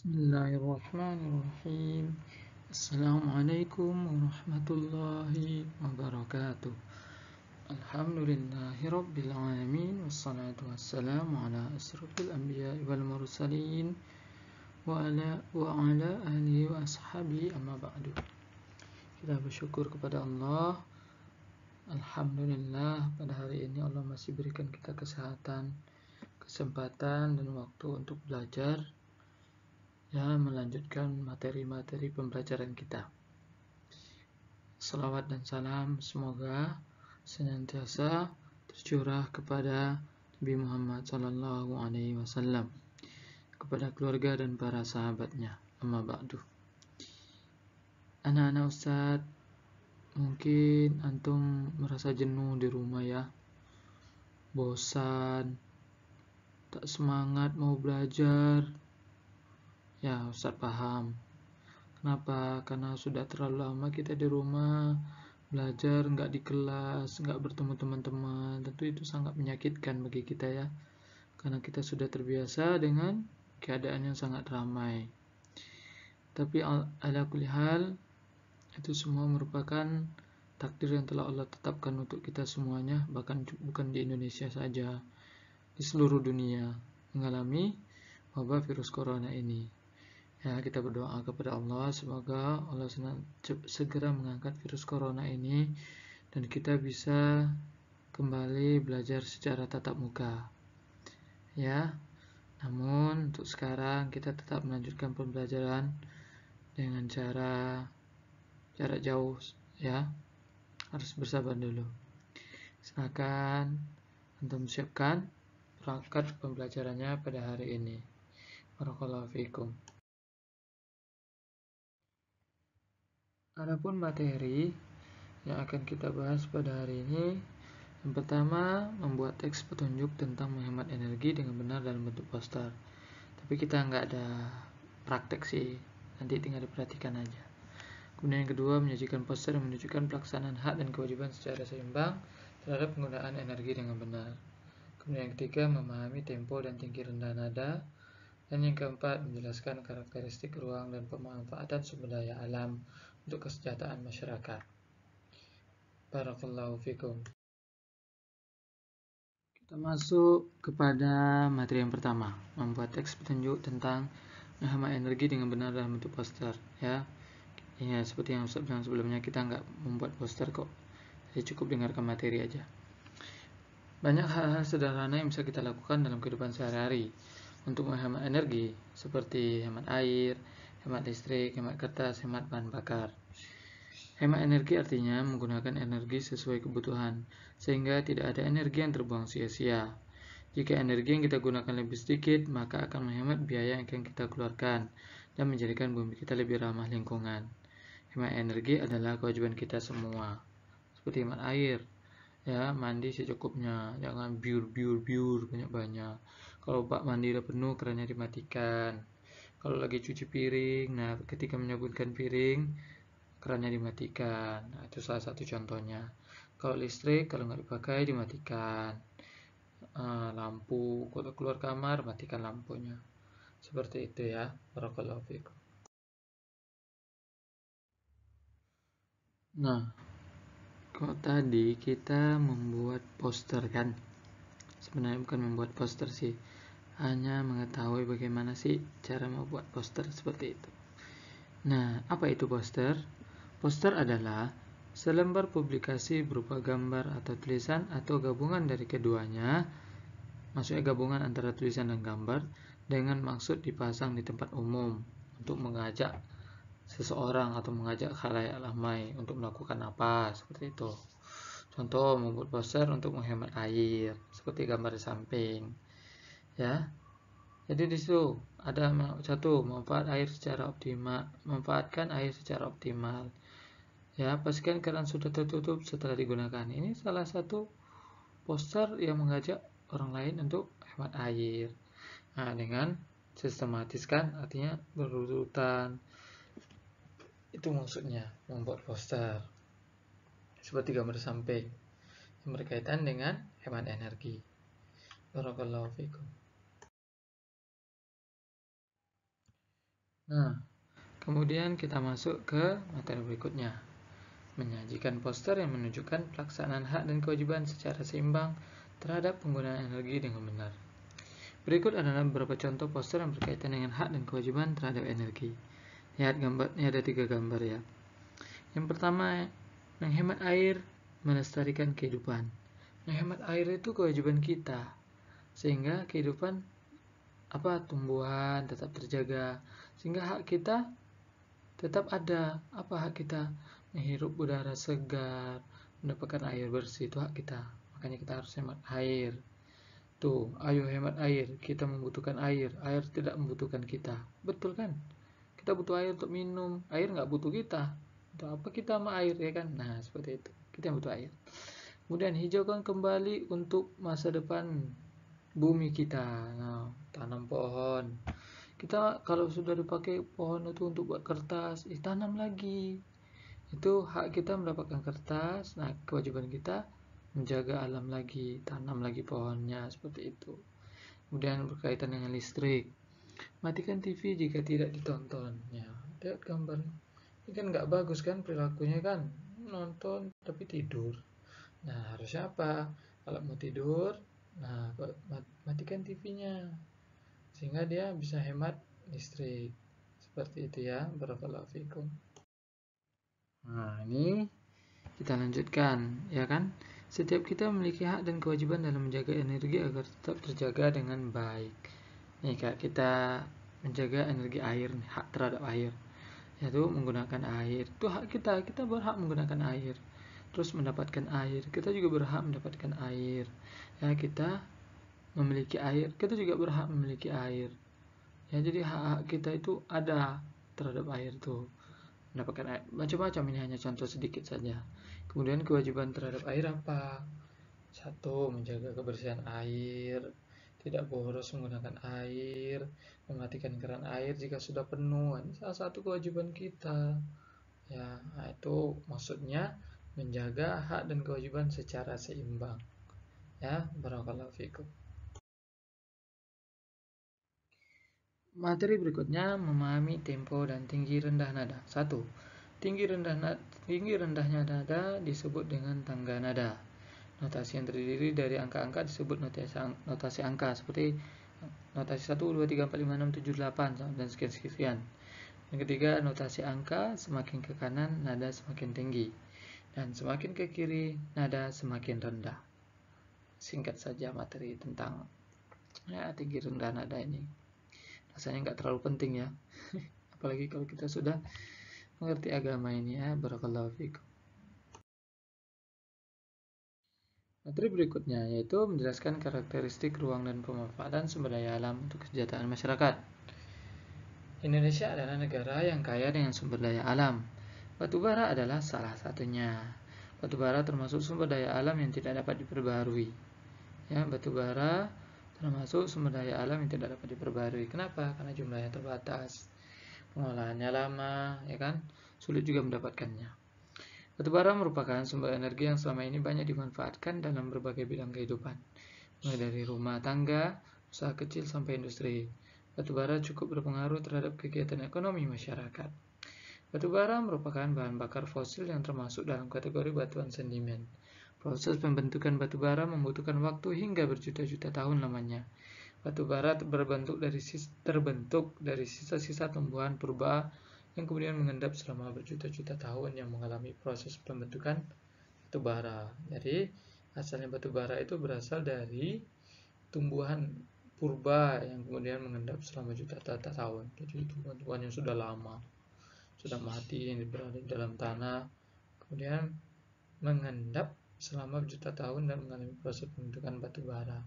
Bismillahirrahmanirrahim. Assalamualaikum warahmatullahi wabarakatuh. Alhamdulillahirabbil alamin wassalatu wassalamu ala asrofil anbiya'i wal mursalin wa ala alihi wa ashabihi amma ba'du. Kita bersyukur kepada Allah. Alhamdulillah, pada hari ini Allah masih berikan kita kesehatan, kesempatan dan waktu untuk belajar, melanjutkan materi-materi pembelajaran kita. Salawat dan salam semoga senantiasa tercurah kepada Nabi Muhammad SAW, kepada keluarga dan para sahabatnya. Amma ba'du. Anak-anak Ustadz, mungkin antum merasa jenuh di rumah ya, bosan, tak semangat mau belajar. Ya, Ustadz paham. Kenapa? Karena sudah terlalu lama kita di rumah, belajar nggak di kelas, nggak bertemu teman-teman. Tentu itu sangat menyakitkan bagi kita ya, karena kita sudah terbiasa dengan keadaan yang sangat ramai. Tapi ala kulli hal, itu semua merupakan takdir yang telah Allah tetapkan untuk kita semuanya, bahkan bukan di Indonesia saja, di seluruh dunia mengalami wabah virus corona ini. Ya, kita berdoa kepada Allah semoga Allah segera mengangkat virus corona ini dan kita bisa kembali belajar secara tatap muka. Ya, namun untuk sekarang kita tetap melanjutkan pembelajaran dengan cara jarak jauh ya. Harus bersabar dulu. Silakan antum siapkan perangkat pembelajarannya pada hari ini. Barakallahu fiikum. Adapun materi yang akan kita bahas pada hari ini, yang pertama, membuat teks petunjuk tentang menghemat energi dengan benar dalam bentuk poster. Tapi kita nggak ada praktek sih, nanti tinggal diperhatikan aja. Kemudian yang kedua, menyajikan poster yang menunjukkan pelaksanaan hak dan kewajiban secara seimbang terhadap penggunaan energi dengan benar. Kemudian yang ketiga, memahami tempo dan tinggi rendah nada. Dan yang keempat, menjelaskan karakteristik ruang dan pemanfaatan sumber daya alam untuk kesejahteraan masyarakat. Barakallahu fikum. Kita masuk kepada materi yang pertama, membuat teks petunjuk tentang menghemat energi dengan benar dalam bentuk poster. Ya, seperti yang Ustaz bilang sebelumnya, kita nggak membuat poster kok, jadi cukup dengarkan materi aja. Banyak hal-hal sederhana yang bisa kita lakukan dalam kehidupan sehari-hari untuk menghemat energi, seperti hemat air, hemat listrik, hemat kertas, hemat bahan bakar. Hemat energi artinya menggunakan energi sesuai kebutuhan, sehingga tidak ada energi yang terbuang sia-sia. Jika energi yang kita gunakan lebih sedikit, maka akan menghemat biaya yang akan kita keluarkan dan menjadikan bumi kita lebih ramah lingkungan. Hemat energi adalah kewajiban kita semua, seperti hemat air. Ya, mandi secukupnya, jangan biur banyak-banyak. Kalau bak mandi udah penuh, kerannya dimatikan. Kalau lagi cuci piring, nah ketika menyabunkan piring, kerannya dimatikan. Nah, itu salah satu contohnya. Kalau listrik, kalau nggak dipakai, dimatikan. Lampu, kalau keluar kamar, matikan lampunya. Seperti itu ya. Barakallahu fikum. Nah, kalau tadi kita membuat poster kan, sebenarnya bukan membuat poster sih, hanya mengetahui bagaimana sih cara membuat poster seperti itu. Nah, apa itu poster? Poster adalah selembar publikasi berupa gambar atau tulisan atau gabungan dari keduanya, maksudnya gabungan antara tulisan dan gambar, dengan maksud dipasang di tempat umum untuk mengajak seseorang atau mengajak khalayak ramai untuk melakukan apa, seperti itu. Contoh, membuat poster untuk menghemat air, seperti gambar di samping. Ya. Jadi di situ ada satu, manfaatkan air secara optimal. Ya, pastikan keran sudah tertutup setelah digunakan. Ini salah satu poster yang mengajak orang lain untuk hemat air. Nah, dengan sistematis kan, artinya berurutan. Itu maksudnya membuat poster seperti gambar samping yang berkaitan dengan hemat energi. Barakallahu fikum. Nah, kemudian kita masuk ke materi berikutnya. Menyajikan poster yang menunjukkan pelaksanaan hak dan kewajiban secara seimbang terhadap penggunaan energi dengan benar. Berikut adalah beberapa contoh poster yang berkaitan dengan hak dan kewajiban terhadap energi. Lihat gambar, ini ada 3 gambar ya. Yang pertama, menghemat air, melestarikan kehidupan. Menghemat air itu kewajiban kita, sehingga kehidupan tumbuhan tetap terjaga, sehingga hak kita tetap ada. Apa hak kita? Menghirup udara segar, mendapatkan air bersih, itu hak kita. Makanya kita harus hemat air. Tuh, ayo hemat air, kita membutuhkan air tidak membutuhkan kita. Betul kan? Kita butuh air untuk minum, air nggak butuh kita. Untuk apa kita sama air, ya kan? Nah, seperti itu, kita yang butuh air. Kemudian hijaukan kembali untuk masa depan bumi kita. Nah, tanam pohon. Kita kalau sudah dipakai pohon itu untuk buat kertas, tanam lagi. Itu hak kita mendapatkan kertas. Nah, kewajiban kita menjaga alam lagi, tanam lagi pohonnya, seperti itu. Kemudian berkaitan dengan listrik, matikan TV jika tidak ditonton. Ya, lihat gambar. Ini kan nggak bagus kan perilakunya kan, nonton tapi tidur. Nah, harusnya apa? Kalau mau tidur, nah matikan TV-nya sehingga dia bisa hemat listrik. Seperti itu ya. Barakallahu fikum. Nah, ini kita lanjutkan, ya kan? Setiap kita memiliki hak dan kewajiban dalam menjaga energi agar tetap terjaga dengan baik. Nih, Kak, kita menjaga energi air, hak terhadap air, yaitu menggunakan air. Itu hak kita, kita berhak menggunakan air. Terus mendapatkan air, kita juga berhak mendapatkan air. Ya, kita memiliki air, kita juga berhak memiliki air. Ya, jadi hak-hak kita itu ada terhadap air tuh. Mendapatkan air, macam-macam, ini hanya contoh sedikit saja. Kemudian kewajiban terhadap air apa? 1. Menjaga kebersihan air, tidak boros menggunakan air, mematikan keran air jika sudah penuh. Ini salah satu kewajiban kita. Ya, nah itu maksudnya menjaga hak dan kewajiban secara seimbang. Ya, barakallahu fikum. Materi berikutnya memahami tempo dan tinggi rendah nada. 1. Tinggi rendahnya nada disebut dengan tangga nada. Notasi yang terdiri dari angka-angka disebut notasi angka, seperti notasi 1, 2, 3, 4, 5, 6, 7, 8 dan sekian-sekian. Yang ketiga, notasi angka semakin ke kanan nada semakin tinggi, dan semakin ke kiri nada semakin rendah. Singkat saja materi tentang tinggi rendah nada ini. Rasanya nggak terlalu penting ya. Apalagi kalau kita sudah mengerti agama ini ya. Barakallahu fikum. Materi berikutnya yaitu menjelaskan karakteristik ruang dan pemanfaatan sumber daya alam untuk kesejahteraan masyarakat. Indonesia adalah negara yang kaya dengan sumber daya alam. Batubara adalah salah satunya. Batubara termasuk sumber daya alam yang tidak dapat diperbarui. Ya, batubara termasuk sumber daya alam yang tidak dapat diperbarui. Kenapa? Karena jumlahnya terbatas. Pengolahannya lama, ya kan? Sulit juga mendapatkannya. Batubara merupakan sumber energi yang selama ini banyak dimanfaatkan dalam berbagai bidang kehidupan, mulai dari rumah tangga, usaha kecil sampai industri. Batubara cukup berpengaruh terhadap kegiatan ekonomi masyarakat. Batubara merupakan bahan bakar fosil yang termasuk dalam kategori batuan sedimen. Proses pembentukan batubara membutuhkan waktu hingga berjuta-juta tahun lamanya. Batubara terbentuk dari sisa-sisa tumbuhan purba yang kemudian mengendap selama berjuta-juta tahun yang mengalami proses pembentukan batubara. Jadi, asalnya batubara itu berasal dari tumbuhan purba yang kemudian mengendap selama juta-juta tahun. Jadi tumbuhan yang sudah lama, sudah mati, yang berada di dalam tanah, kemudian mengendap selama berjuta tahun dan mengalami proses pembentukan batubara.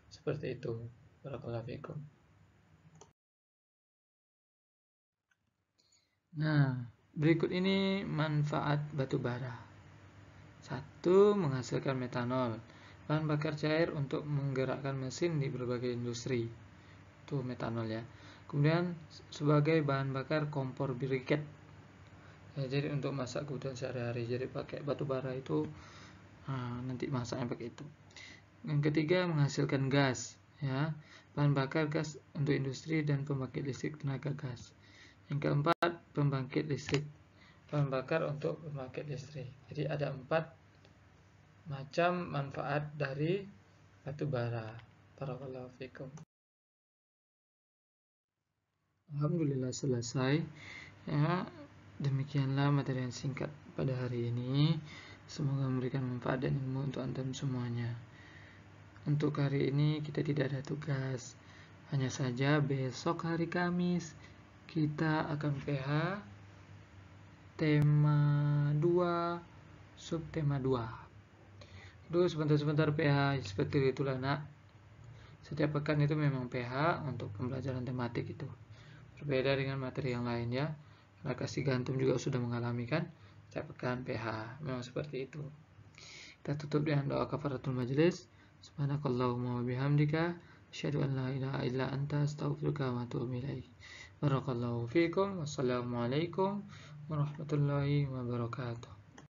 Seperti itu. Barakallahu fikum. Nah, berikut ini manfaat batubara. 1. Menghasilkan metanol, bahan bakar cair untuk menggerakkan mesin di berbagai industri. Itu metanol ya. Kemudian sebagai bahan bakar kompor briket. Ya, jadi untuk masak kebutuhan sehari-hari. Jadi pakai batubara itu nanti masaknya pakai itu. Yang ketiga, menghasilkan gas, ya. Bahan bakar gas untuk industri dan pembangkit listrik tenaga gas. Yang keempat, pembangkit listrik, bahan bakar untuk pembangkit listrik. Jadi ada 4 macam manfaat dari batu bara. Barakallahu fikum. Alhamdulillah selesai. Ya, demikianlah materi yang singkat pada hari ini. Semoga memberikan manfaat dan ilmu untuk antum semuanya. Untuk hari ini kita tidak ada tugas. Hanya saja besok hari Kamis kita akan PH tema 2, subtema 2. Aduh, sebentar PH seperti itulah nak. Setiap pekan itu memang PH untuk pembelajaran tematik itu. Berbeda dengan materi yang lain ya. Karena kasih gantung juga sudah mengalami kan. Setiap pekan PH. Memang seperti itu. Kita tutup dengan doa kafaratul majelis. Subhanakallahumma wa bihamdika asyhadu an la ilaha illa anta astaghfiruka wa atubu ilaik. Barakallahu fikum. Wassalamualaikum warahmatullahi wabarakatuh.